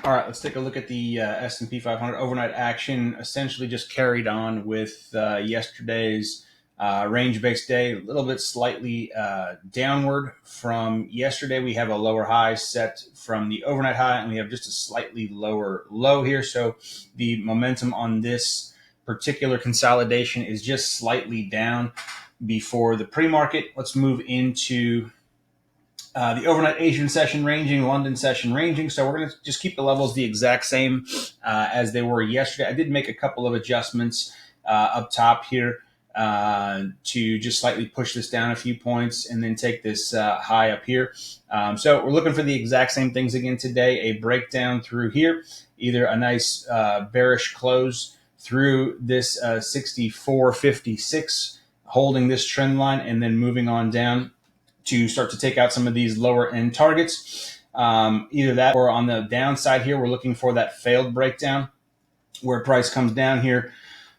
All right, let's take a look at the S&P 500 overnight action. Essentially, just carried on with yesterday's range-based day. A little bit slightly downward from yesterday. We have a lower high set from the overnight high, and we have just a slightly lower low here. So the momentum on this particular consolidation is just slightly down before the pre-market. Let's move into the overnight Asian session ranging, London session ranging. So we're going to just keep the levels the exact same as they were yesterday. I did make a couple of adjustments up top here to just slightly push this down a few points and then take this high up here. So we're looking for the exact same things again today. A breakdown through here, either a nice bearish close through this 64.56, holding this trend line and then moving on down to start to take out some of these lower end targets. Either that or on the downside here, we're looking for that failed breakdown where price comes down here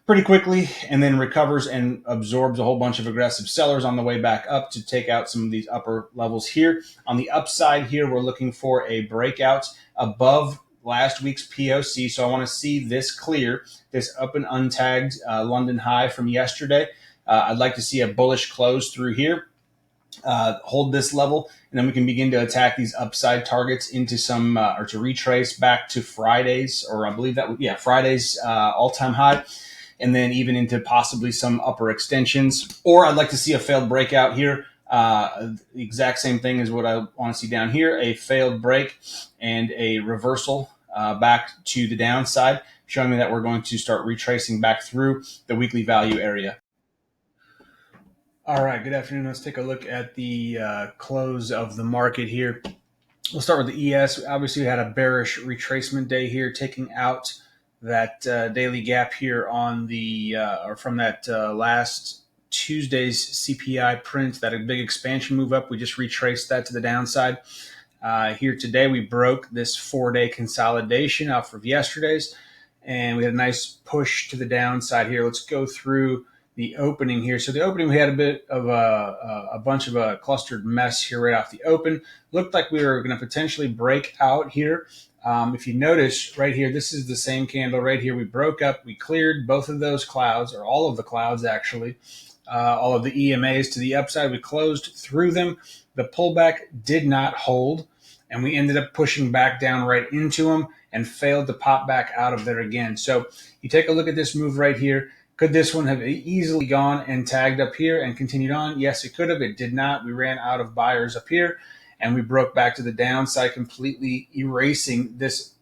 pretty quickly and then recovers and absorbs a whole bunch of aggressive sellers on the way back up to take out some of these upper levels here. On the upside here, we're looking for a breakout above last week's POC. So I want to see this clear, this up and untagged London high from yesterday. I'd like to see a bullish close through here. Hold this level, and then we can begin to attack these upside targets into some, or to retrace back to Friday's, or I believe that, Friday's all-time high, and then even into possibly some upper extensions. Or I'd like to see a failed breakout here. The exact same thing as what I want to see down here, a failed break and a reversal back to the downside, showing me that we're going to start retracing back through the weekly value area. All right, good afternoon. Let's take a look at the close of the market here. We'll start with the ES. Obviously, we had a bearish retracement day here, taking out that daily gap here on the or from that last Tuesday's CPI print, that a big expansion move up. We just retraced that to the downside. Here today, we broke this 4-day consolidation off of yesterday's, and we had a nice push to the downside here. Let's go through the opening here. So the opening, we had a bit of a bunch of a clustered mess here right off the open. Looked like we were going to potentially break out here. If you notice right here, this is the same candle right here. We broke up, we cleared both of those clouds, or all of the clouds actually, all of the EMAs to the upside. We closed through them. The pullback did not hold, and we ended up pushing back down right into them and failed to pop back out of there again. So you take a look at this move right here. Could this one have easily gone and tagged up here and continued on? Yes, it could have. It did not. We ran out of buyers up here, and we broke back to the downside, completely erasing this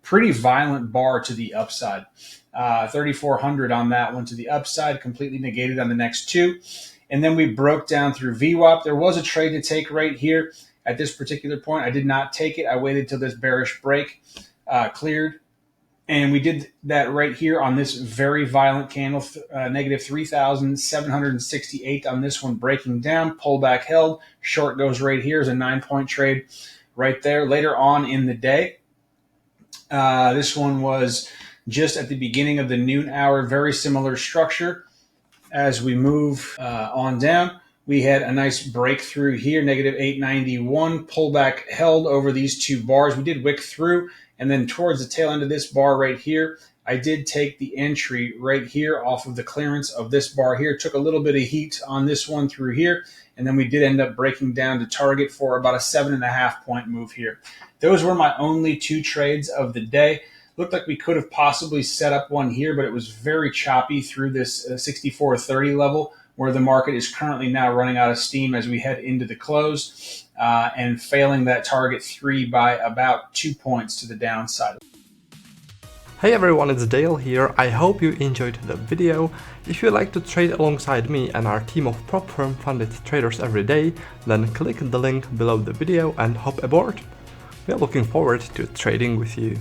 pretty violent bar to the upside. 3,400 on that one to the upside, completely negated on the next two. And then we broke down through VWAP. There was a trade to take right here at this particular point. I did not take it. I waited till this bearish break cleared. And we did that right here on this very violent candle, negative 3,768 on this one, breaking down, pullback held, short goes right here is a 9-point trade right there. Later on in the day, this one was just at the beginning of the noon hour, very similar structure. As we move on down, we had a nice breakthrough here, negative 891, pullback held over these two bars. We did wick through. And then towards the tail end of this bar right here, I did take the entry right here off of the clearance of this bar here. Took a little bit of heat on this one through here. And then we did end up breaking down to target for about a 7.5-point move here. Those were my only two trades of the day. Looked like we could have possibly set up one here, but it was very choppy through this 64.30 level, where the market is currently now running out of steam as we head into the close. And failing that target 3 by about 2 points to the downside. Hey everyone, it's Dale here. I hope you enjoyed the video. If you like to trade alongside me and our team of prop firm funded traders every day, then click the link below the video and hop aboard. We are looking forward to trading with you.